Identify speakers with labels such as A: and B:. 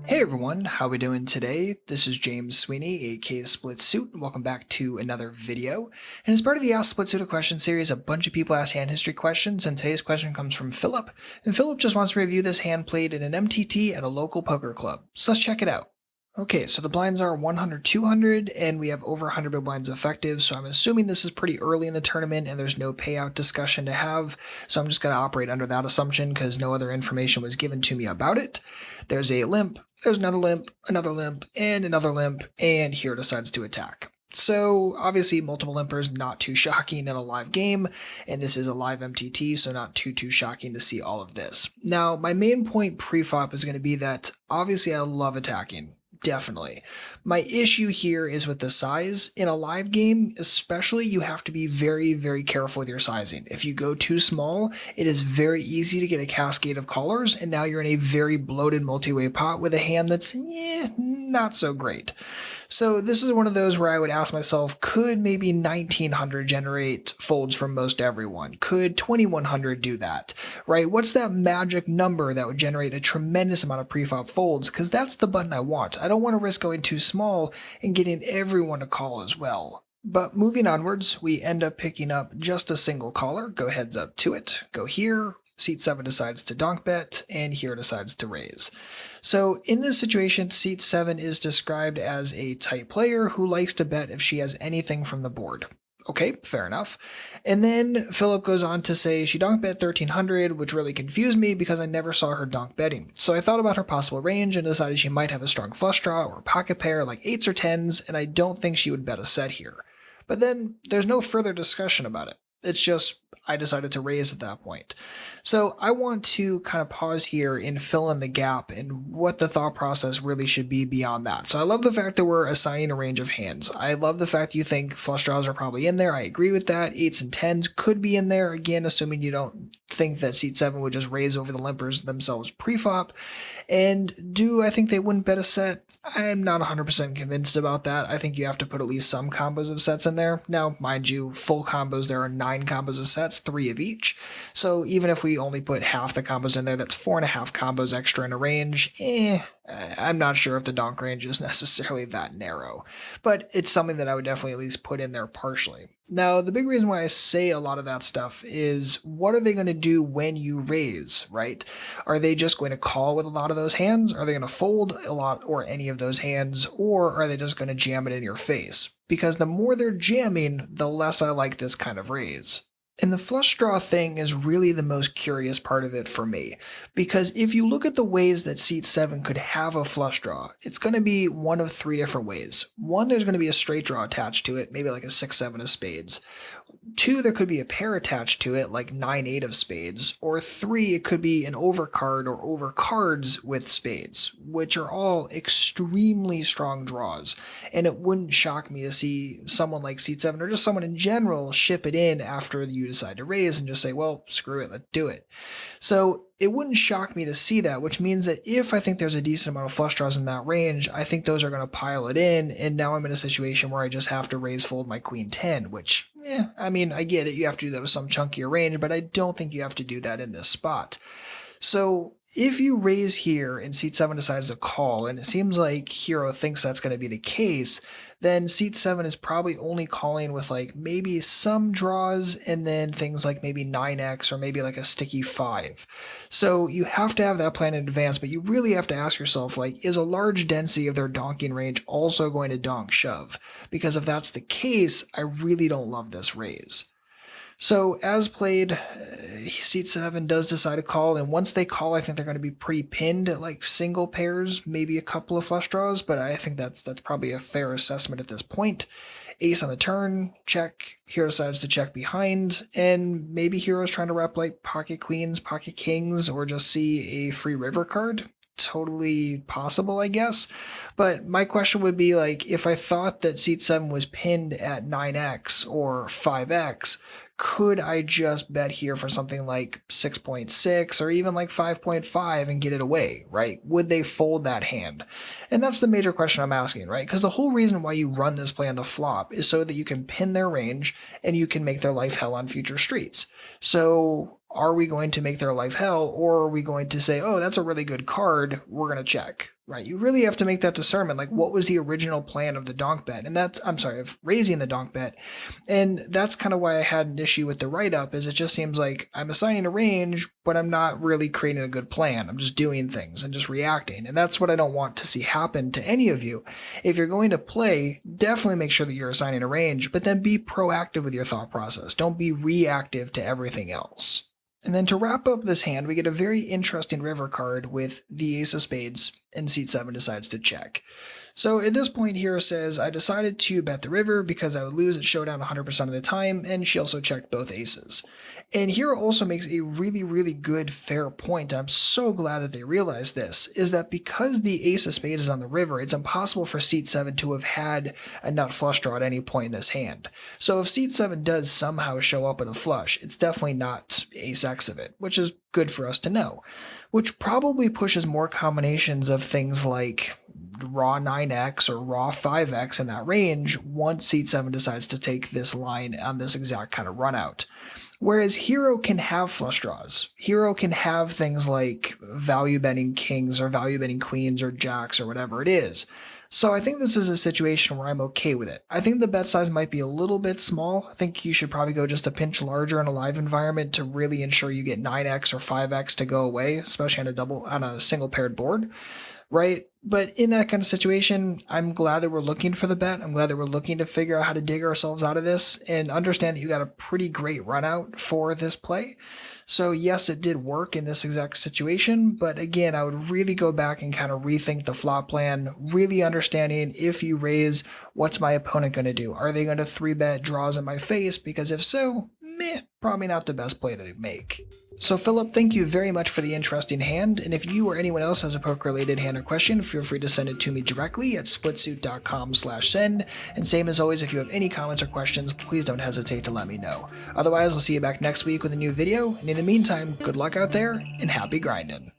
A: Hey everyone, how we doing today? This is James Sweeney, aka SplitSuit. Welcome back to another video. And as part of the Ask SplitSuit a Question series, a bunch of people ask hand history questions, and today's question comes from Philip. And Philip just wants to review this hand played in an MTT at a local poker club. So let's check it out. Okay, so the blinds are 100, 200, and we have over 100 big blinds effective, so I'm assuming this is pretty early in the tournament and there's no payout discussion to have, so I'm just going to operate under that assumption because no other information was given to me about it. There's a limp, there's another limp, and another limp, and here decides to attack. So obviously multiple limpers, not too shocking in a live game, and this is a live MTT, so not too shocking to see all of this. Now, my main point pre-flop is going to be that obviously I love attacking. Definitely. My issue here is with the size. In a live game, especially, you have to be very careful with your sizing. If you go too small, it is very easy to get a cascade of callers, and now you're in a very bloated multi-way pot with a hand that's, not so great. So this is one of those where I would ask myself, could maybe 1900 generate folds from most everyone? Could 2100 do that? Right? What's that magic number that would generate a tremendous amount of preflop folds? Because that's the button I want. I don't want to risk going too small and getting everyone to call as well. But moving onwards, we end up picking up just a single caller. Go heads up to it. Go here. Seat 7 decides to donk bet, and here decides to raise. So in this situation, Seat 7 is described as a tight player who likes to bet if she has anything from the board. Okay, fair enough. And then Philip goes on to say she donk bet 1300, which really confused me because I never saw her donk betting. So I thought about her possible range and decided she might have a strong flush draw or pocket pair like 8s or 10s, and I don't think she would bet a set here. But then there's no further discussion about it. It's just I decided to raise at that point. So I want to kind of pause here and fill in the gap and what the thought process really should be beyond that. So I love the fact that we're assigning a range of hands. I love the fact you think flush draws are probably in there. I agree with that. 8s and 10s could be in there. Again, assuming you don't think that Seat 7 would just raise over the limpers themselves pre-flop. And do I think they wouldn't bet a set? I'm not 100% convinced about that. I think you have to put at least some combos of sets in there. Now, mind you, full combos, there are 9 combos of sets, 3 of each. So even if we only put half the combos in there, that's 4.5 combos extra in a range. I'm not sure if the donk range is necessarily that narrow. But it's something that I would definitely at least put in there partially. Now, the big reason why I say a lot of that stuff is what are they going to do when you raise, right? Are they just going to call with a lot of those hands? Are they going to fold a lot or any of those hands? Or are they just going to jam it in your face? Because the more they're jamming, the less I like this kind of raise. And the flush draw thing is really the most curious part of it for me, because if you look at the ways that Seat 7 could have a flush draw, it's going to be one of 3 different ways. 1, there's going to be a straight draw attached to it, maybe like a 6-7 of spades. 2, there could be a pair attached to it, like 9-8 of spades. Or 3, it could be an overcard or overcards with spades, which are all extremely strong draws. And it wouldn't shock me to see someone like Seat 7 or just someone in general ship it in after you decide to raise and just say, well, screw it, let's do it. So it wouldn't shock me to see that, which means that if I think there's a decent amount of flush draws in that range, I think those are going to pile it in, and now I'm in a situation where I just have to raise fold my queen 10, which, I mean, I get it, you have to do that with some chunkier range, but I don't think you have to do that in this spot. So if you raise here and Seat 7 decides to call, and it seems like Hero thinks that's going to be the case, then Seat 7 is probably only calling with like maybe some draws and then things like maybe 9x or maybe like a sticky 5. So you have to have that plan in advance, but you really have to ask yourself, like, is a large density of their donking range also going to donk shove? Because if that's the case, I really don't love this raise. So as played, Seat 7 does decide to call, and once they call, I think they're going to be pretty pinned at like single pairs, maybe a couple of flush draws, but I think that's probably a fair assessment at this point. Ace on the turn, check. Hero decides to check behind, and maybe Hero's trying to rep like pocket queens, pocket kings, or just see a free river card. Totally possible, I guess. But my question would be, like, if I thought that Seat 7 was pinned at 9x or 5x, could I just bet here for something like 6.6 or even like 5.5 and get it away, right? Would they fold that hand? And that's the major question I'm asking, right? Because the whole reason why you run this play on the flop is so that you can pin their range and you can make their life hell on future streets. So are we going to make their life hell, or are we going to say, oh, that's a really good card, we're going to check? right? You really have to make that discernment. Like, what was the original plan of the donk bet? And of raising the donk bet. And that's kind of why I had an issue with the write-up, is it just seems like I'm assigning a range, but I'm not really creating a good plan. I'm just doing things and just reacting. And that's what I don't want to see happen to any of you. If you're going to play, definitely make sure that you're assigning a range, but then be proactive with your thought process. Don't be reactive to everything else. And then to wrap up this hand, we get a very interesting river card with the ace of spades, and seat 7 decides to check. So at this point, Hero says, I decided to bet the river because I would lose at showdown 100% of the time, and she also checked both aces. And Hero also makes a really, really good, fair point, and I'm so glad that they realized this, is that because the ace of spades is on the river, it's impossible for seat 7 to have had a nut flush draw at any point in this hand. So if seat 7 does somehow show up with a flush, it's definitely not ace X of it, which is good for us to know. Which probably pushes more combinations of things like raw 9x or raw 5x in that range once seat 7 decides to take this line on this exact kind of run out. Whereas Hero can have flush draws. Hero can have things like value betting kings or value betting queens or jacks or whatever it is. So I think this is a situation where I'm okay with it. I think the bet size might be a little bit small. I think you should probably go just a pinch larger in a live environment to really ensure you get 9x or 5x to go away, especially on a single paired board, right? But in that kind of situation, I'm glad that we're looking for the bet. I'm glad that we're looking to figure out how to dig ourselves out of this and understand that you got a pretty great run out for this play. So yes, it did work in this exact situation, but again, I would really go back and kind of rethink the flop plan, really understanding if you raise, what's my opponent going to do? Are they going to 3-bet draws in my face? Because if so, probably not the best play to make. So Philip, thank you very much for the interesting hand, and if you or anyone else has a poker-related hand or question, feel free to send it to me directly at splitsuit.com/send, and same as always, if you have any comments or questions, please don't hesitate to let me know. Otherwise, I'll see you back next week with a new video, and in the meantime, good luck out there, and happy grinding.